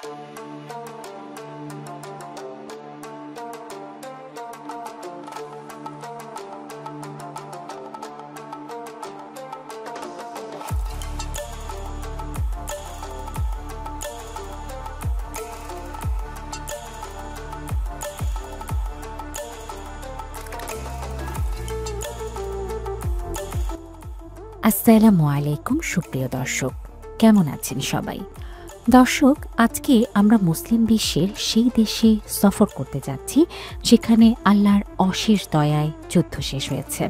আসসালামু আলাইকুম সুপ্রিয় দর্শক, কেমন আছেন সবাই? দর্শক, আজকে আমরা মুসলিম বিশ্বের সেই দেশে সফর করতে যাচ্ছি যেখানে আল্লাহর অশেষ দয়ায় যুদ্ধ শেষ হয়েছে।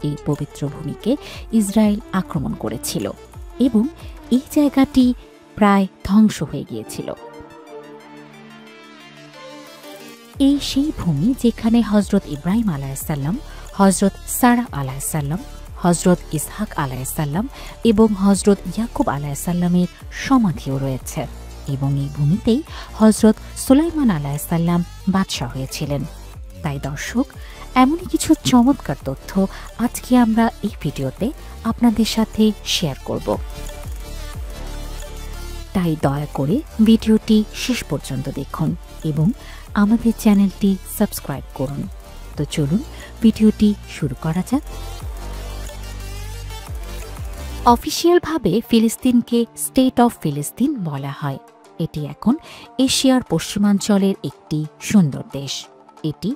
এই পবিত্র ভূমিকে ইসরায়েল আক্রমণ করেছিল এবং এই জায়গাটি প্রায় ধ্বংস হয়ে গিয়েছিল। এই সেই ভূমি যেখানে হজরত ইব্রাহিম আলাইহিসসালাম, হজরত সারা আলাইহিসসালাম, হজরত ইসহাক আলাইহিসসালাম এবং হজরত ইয়াকুব আলাইহিসসালামের সমাধিও রয়েছে, এবং এই ভূমিতেই হজরত সুলাইমান আলাইহিসসালাম বাদশাহ হয়েছিলেন। তাই দর্শক, এমনই কিছু চমৎকার তথ্য আজকে আমরা এই ভিডিওতে আপনাদের সাথে শেয়ার করব। তাই দয়া করে ভিডিওটি শেষ পর্যন্ত দেখুন এবং আমাদের চ্যানেলটি সাবস্ক্রাইব করুন। তো চলুন ভিডিওটি শুরু করা যাক। অফিসিয়ালভাবে ফিলিস্তিনকে স্টেট অফ ফিলিস্তিন বলা হয়। এটি এখন এশিয়ার পশ্চিমাঞ্চলের একটি সুন্দর দেশ। এটি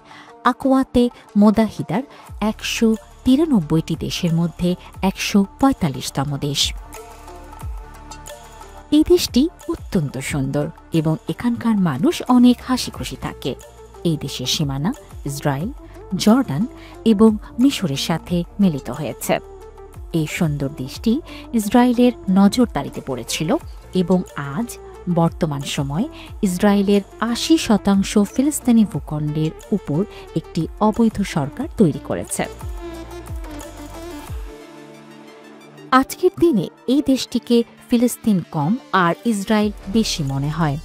আকওয়াতে মোদাহিদার ১৯৩টি দেশের মধ্যে ১৪৫তম দেশ। এই দেশটি অত্যন্ত সুন্দর এবং এখানকার মানুষ অনেক হাসি খুশি থাকে। এই দেশের সীমানা ইসরায়েল, জর্ডান এবং মিশরের সাথে মিলিত হয়েছে। এই সুন্দর দেশটি ইসরায়েলের নজরদারিতে পড়েছিল এবং আজ বর্তমান সময়ে ইসরায়েলের ৮০% ফিলিস্তিনি ভূখণ্ডের উপর একটি অবৈধ সরকার তৈরি করেছে। আজকের দিনে এই দেশটিকে ফিলিস্তিন কম আর ইসরায়েল বেশি মনে হয়,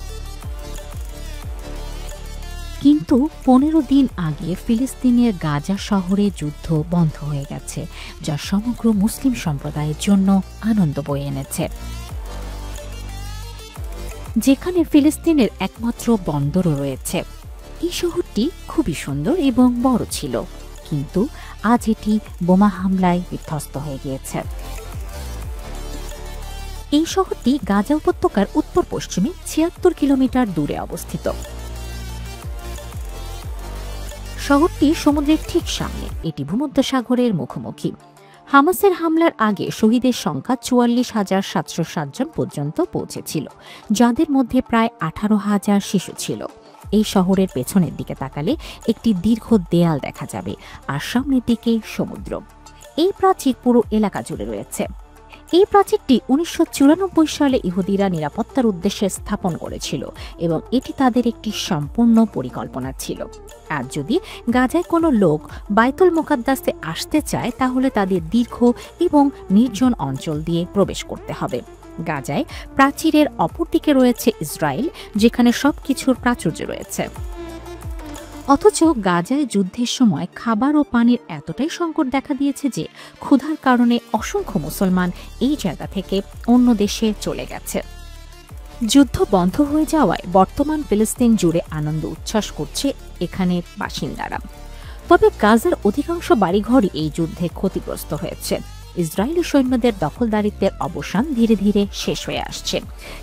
কিন্তু ১৫ দিন আগে ফিলিস্তিনের গাজা শহরে যুদ্ধ বন্ধ হয়ে গেছে, যা সমগ্র মুসলিম সম্প্রদায়ের জন্য আনন্দ বয়ে এনেছে। যেখানে ফিলিস্তিনের একমাত্র বন্দরও রয়েছে। এই শহরটি খুবই সুন্দর এবং বড় ছিল, কিন্তু আজ এটি বোমা হামলায় বিধ্বস্ত হয়ে গিয়েছে। এই শহরটি গাজা উপত্যকার উত্তর পশ্চিমে ৭৬ কিলোমিটার দূরে অবস্থিত। শহরটি সমুদ্রের ঠিক সামনে, এটি ভূমধ্যসাগরের মুখোমুখি। হামাসের হামলার আগে শহীদের সংখ্যা ৪৪,৭০৭ জন পর্যন্ত পৌঁছেছিল, যাদের মধ্যে প্রায় ১৮,০০০ শিশু ছিল। এই শহরের পেছনের দিকে তাকালে একটি দীর্ঘ দেয়াল দেখা যাবে, আর সামনের দিকে সমুদ্র। এই প্রাচীর পুরো এলাকা জুড়ে রয়েছে। এই প্রাচীরটি ১৯৯৪ সালে ইহুদিরা নিরাপত্তার উদ্দেশ্যে স্থাপন করেছিল এবং এটি তাদের একটি সম্পূর্ণ পরিকল্পনা ছিল। আর যদি গাজায় কোনো লোক বাইতুল মুকাদ্দাসে আসতে চায়, তাহলে তাদের দীর্ঘ এবং নির্জন অঞ্চল দিয়ে প্রবেশ করতে হবে। গাজায় প্রাচীরের অপরদিকে রয়েছে ইসরায়েল, যেখানে সবকিছুর প্রাচুর্য রয়েছে। অথচ গাজায় যুদ্ধের সময় খাবার ও পানির এতটাই সংকট দেখা দিয়েছে যে ক্ষুধার কারণে অসংখ্য মুসলমান এই জায়গা থেকে অন্য দেশে চলে গেছে। যুদ্ধ বন্ধ হয়ে যাওয়ায় বর্তমান ফিলিস্তিন জুড়ে আনন্দ উচ্ছ্বাস করছে এখানের বাসিন্দারা। তবে গাজার অধিকাংশ বাড়িঘরই এই যুদ্ধে ক্ষতিগ্রস্ত হয়েছে। ইসরায়েলি সৈন্যদের দখলদারিত্বের অবসান ধীরে ধীরে শেষ হয়ে আসছে,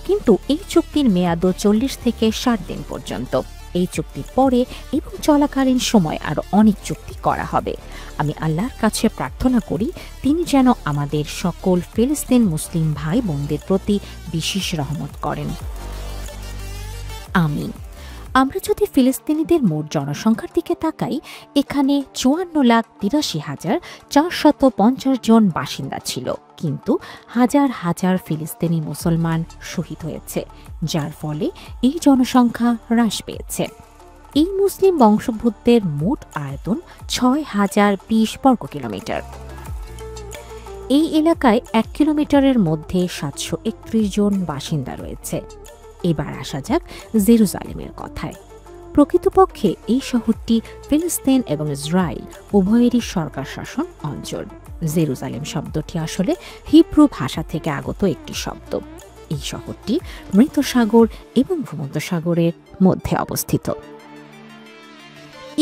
কিন্তু এই চুক্তির মেয়াদও ৪০ থেকে ৬০ দিন পর্যন্ত। এই চুক্তির পরে এবং চলাকালীন সময় আরও অনেক চুক্তি করা হবে। আমি আল্লাহর কাছে প্রার্থনা করি তিনি যেন আমাদের সকল ফিলিস্তিন মুসলিম ভাই বোনদের প্রতি বিশেষ রহমত করেন। আমিন। আমরা যদি ফিলিস্তিনিদের মোট জনসংখ্যার দিকে তাকাই, এখানে ৫৪,৮৩,৪৫০ জন বাসিন্দা ছিল, কিন্তু হাজার হাজার ফিলিস্তিনি মুসলমান শহীদ হয়েছে, যার ফলে এই জনসংখ্যা হ্রাস পেয়েছে। এই মুসলিম বংশোদ্ভূতদের মোট আয়তন ৬,০২০ বর্গ কিলোমিটার। এই এলাকায় ১ কিলোমিটারের মধ্যে ৭৩১ জন বাসিন্দা রয়েছে। এবার আসা যাক জেরুজালেমের কথায়। প্রকৃতপক্ষে এই শহরটি ফিলিস্তিন এবং ইসরায়েল উভয়েরই সরকার শাসন অঞ্চল। জেরুজালেম শব্দটি আসলে হিব্রু ভাষা থেকে আগত একটি শব্দ। এই শহরটি মৃত সাগর এবং ভূমধ্যসাগরের মধ্যে অবস্থিত।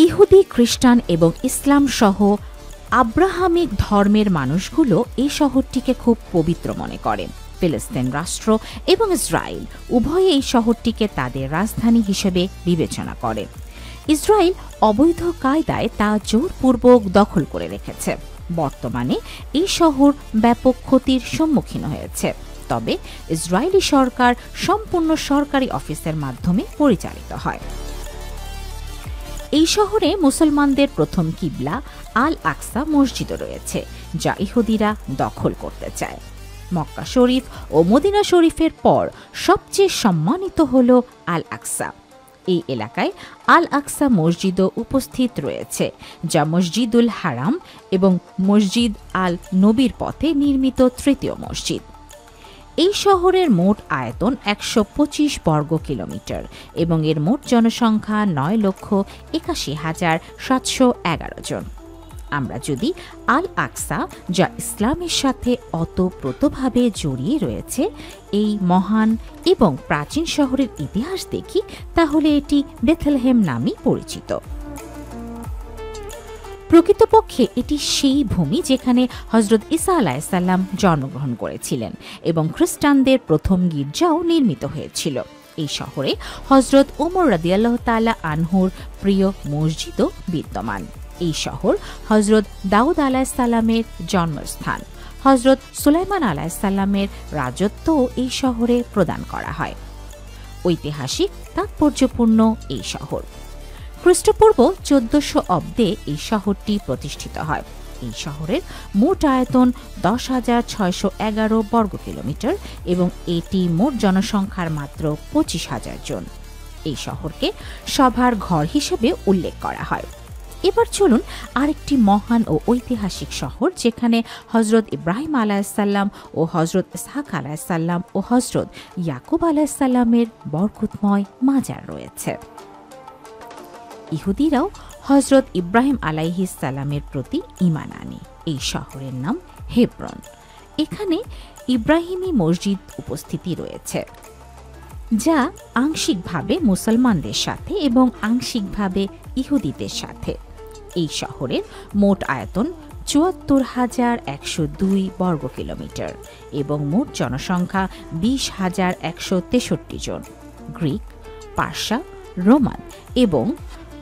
ইহুদি, খ্রিস্টান এবং ইসলাম সহ আব্রাহামিক ধর্মের মানুষগুলো এই শহরটিকে খুব পবিত্র মনে করে। ফিলিস্তিন রাষ্ট্র এবং ইসরায়েল উভয়ে এই শহরটিকে তাদের রাজধানী হিসেবে বিবেচনা করে। ইসরায়েল অবৈধ কায়দায় তা জোরপূর্বক দখল করে রেখেছে। বর্তমানে এই শহর ব্যাপক ক্ষতির সম্মুখীন হয়েছে, তবে ইসরায়েলি সরকার সম্পূর্ণ সরকারি অফিসের মাধ্যমে পরিচালিত হয়। এই শহরে মুসলমানদের প্রথম কিবলা আল আকসা মসজিদও রয়েছে, যা ইহুদিরা দখল করতে চায়। মক্কা শরীফ ও মদিনা শরীফের পর সবচেয়ে সম্মানিত হল আল আকসা। এই এলাকায় আল আকসা মসজিদও উপস্থিত রয়েছে, যা মসজিদুল হারাম এবং মসজিদ আল নবীর পথে নির্মিত তৃতীয় মসজিদ। এই শহরের মোট আয়তন ১২৫ বর্গ কিলোমিটার এবং এর মোট জনসংখ্যা ৯,৮১,৭১১ জন। আমরা যদি আল আকসা, যা ইসলামের সাথে ওতপ্রোতভাবে জড়িয়ে রয়েছে, এই মহান এবং প্রাচীন শহরের ইতিহাস দেখি, তাহলে এটি বেথলেহেম নামেই পরিচিত। প্রকৃতপক্ষে এটি সেই ভূমি যেখানে হজরত ঈসা আলাইহিসসালাম জন্মগ্রহণ করেছিলেন এবং খ্রিস্টানদের প্রথম গির্জাও নির্মিত হয়েছিল। এই শহরে হজরত ওমর রাদিয়াল্লাহু তাআলা আনহুর প্রিয় মসজিদও বিদ্যমান। এই শহর হজরত দাউদ আলাইহিসসালামের জন্মস্থান। হজরত সুলাইমান আলাইহিসসালামের রাজত্বও এই শহরে প্রদান করা হয়। ঐতিহাসিক তাৎপর্যপূর্ণ এই শহর। খ্রিস্টপূর্ব ১৪০০ অব্দে এই শহরটি প্রতিষ্ঠিত হয়। এই শহরের মোট আয়তন ১০,৬১১ বর্গ কিলোমিটার এবং এটি মোট জনসংখ্যার মাত্র ২৫,০০০ জন। এই শহরকে সভার ঘর হিসেবে উল্লেখ করা হয়। এবার চলুন আরেকটি মহান ও ঐতিহাসিক শহর, যেখানে হজরত ইব্রাহিম আলাইহিসসালাম ও হজরত ইসহাক আলাইহিসসালাম ও হজরত ইয়াকুব আলাইহিসসালামের বরকতময় মাজার রয়েছে। ইহুদিরাও হজরত ইব্রাহিম আলাইহিসসালামের প্রতি ঈমান আনে। এই শহরের নাম হেব্রন। এখানে ইব্রাহিমী মসজিদ উপস্থিতি রয়েছে, যা আংশিকভাবে মুসলমানদের সাথে এবং আংশিকভাবে ইহুদিদের সাথে। এই শহরের মোট আয়তন ৭৪,১০২ বর্গ কিলোমিটার এবং মোট জনসংখ্যা ২০,১৬৩ জন। গ্রিক, পার্সা, রোমান এবং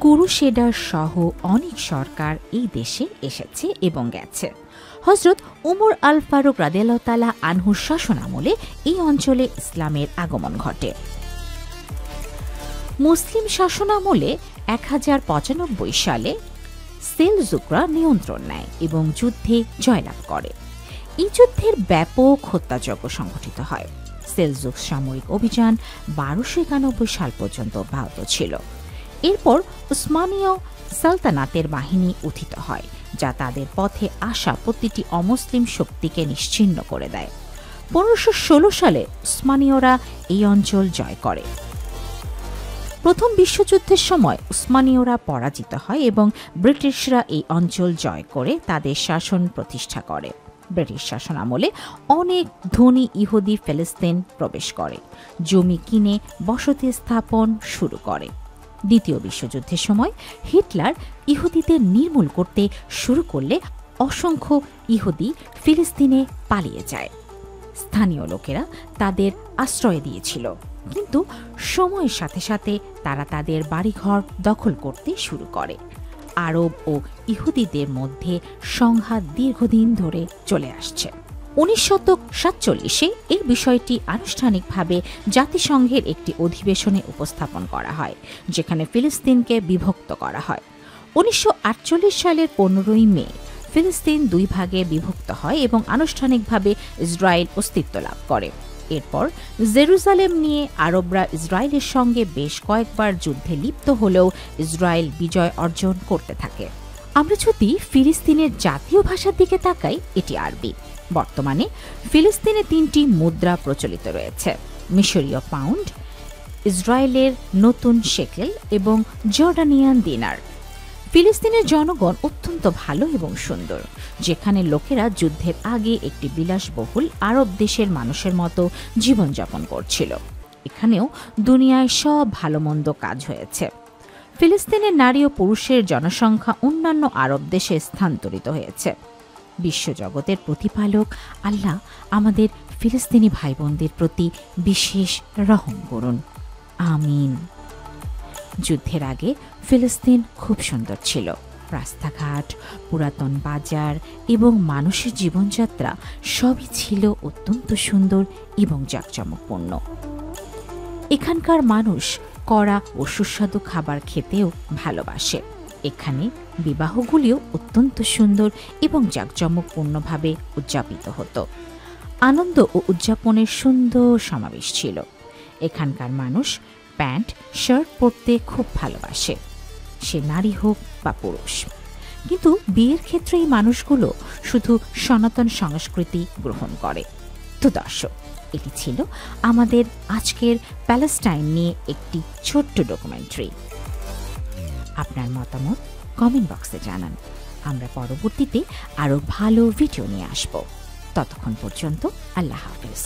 কুরুশেডার সহ অনেক সরকার এই দেশে এসেছে এবং গেছে। হজরত উমর আল ফারুক রাদিয়াল্লাহু তাআলা আনহুর শাসনামলে এই অঞ্চলে ইসলামের আগমন ঘটে। মুসলিম শাসনামলে ১০৯৫ সালে সেলজুকরা নিয়ন্ত্রণ নেয় এবং যুদ্ধে জয়লাভ করে। এই যুদ্ধের ব্যাপক হত্যাযজ্ঞ সংঘটিত হয়। সেলজুক সামরিক অভিযান ১২৯১ সাল পর্যন্ত অব্যাহত ছিল। এরপর উসমানীয় সালতানাতের বাহিনী উত্থিত হয়, যা তাদের পথে আসা প্রতিটি অমুসলিম শক্তিকে নিশ্চিহ্ন করে দেয়। ১৫১৬ সালে উসমানীয়রা এই অঞ্চল জয় করে। প্রথম বিশ্বযুদ্ধের সময় উসমানীয়রা পরাজিত হয় এবং ব্রিটিশরা এই অঞ্চল জয় করে তাদের শাসন প্রতিষ্ঠা করে। ব্রিটিশ শাসন আমলে অনেক ধনী ইহুদি ফিলিস্তিন প্রবেশ করে, জমি কিনে বসতি স্থাপন শুরু করে। দ্বিতীয় বিশ্বযুদ্ধের সময় হিটলার ইহুদিদের নির্মূল করতে শুরু করলে অসংখ্য ইহুদি ফিলিস্তিনে পালিয়ে যায়। স্থানীয় লোকেরা তাদের আশ্রয় দিয়েছিল, কিন্তু সময়ের সাথে সাথে তারা তাদের বাড়িঘর দখল করতে শুরু করে। আরব ও ইহুদিদের মধ্যে সংঘাত দীর্ঘদিন ধরে চলে আসছে। ১৯৪৭-এ এই বিষয়টি আনুষ্ঠানিকভাবে জাতিসংঘের একটি অধিবেশনে উপস্থাপন করা হয়, যেখানে ফিলিস্তিনকে বিভক্ত করা হয়। ১৯৪৮ সালের ১৫ই মে ফিলিস্তিন দুই ভাগে বিভক্ত হয় এবং আনুষ্ঠানিকভাবে ইসরায়েল অস্তিত্ব লাভ করে। এরপর জেরুজালেম নিয়ে আরবরা ইসরায়েলের সঙ্গে বেশ কয়েকবার যুদ্ধে লিপ্ত হলেও ইসরায়েল বিজয় অর্জন করতে থাকে। আমরা যদি ফিলিস্তিনের জাতীয় ভাষার দিকে তাকাই, এটি আরবি। বর্তমানে ফিলিস্তিনে ৩টি মুদ্রা প্রচলিত রয়েছে: মিশরীয় পাউন্ড, ইসরায়েলের নতুন শেকেল এবং জর্ডানিয়ান দিনার। ফিলিস্তিনের জনগণ অত্যন্ত ভালো এবং সুন্দর, যেখানে লোকেরা যুদ্ধের আগে একটি বিলাসবহুল আরব দেশের মানুষের মতো জীবনযাপন করছিল। এখানেও দুনিয়ায় সব ভালো মন্দ কাজ হয়েছে। ফিলিস্তিনের নারী ও পুরুষের জনসংখ্যা অন্যান্য আরব দেশে স্থানান্তরিত হয়েছে। বিশ্বজগতের প্রতিপালক আল্লাহ আমাদের ফিলিস্তিনি ভাই বোনদের প্রতি বিশেষ রহম করুন, আমিন। যুদ্ধের আগে ফিলিস্তিন খুব সুন্দর ছিল। রাস্তাঘাট, পুরাতন বাজার এবং মানুষের জীবনযাত্রা সবই ছিল অত্যন্ত সুন্দর এবং জাঁকজমকপূর্ণ। এখানকার মানুষ কড়া ও সুস্বাদু খাবার খেতেও ভালোবাসে। এখানে বিবাহগুলিও অত্যন্ত সুন্দর এবং জাঁকজমকপূর্ণভাবে উদযাপিত হতো। আনন্দ ও উদযাপনের সুন্দর সমাবেশ ছিল। এখানকার মানুষ প্যান্ট শার্ট পরতে খুব ভালোবাসে, সে নারী হোক বা পুরুষ। কিন্তু বিয়ের ক্ষেত্রে এই মানুষগুলো শুধু সনাতন সংস্কৃতি গ্রহণ করে। তো দর্শক, এটি ছিল আমাদের আজকের প্যালেস্টাইন নিয়ে একটি ছোট্ট ডকুমেন্টারি। আপনার মতামত কমেন্ট বক্সে জানান। আমরা পরবর্তীতে আরও ভালো ভিডিও নিয়ে আসব। ততক্ষণ পর্যন্ত আল্লাহ হাফেজ।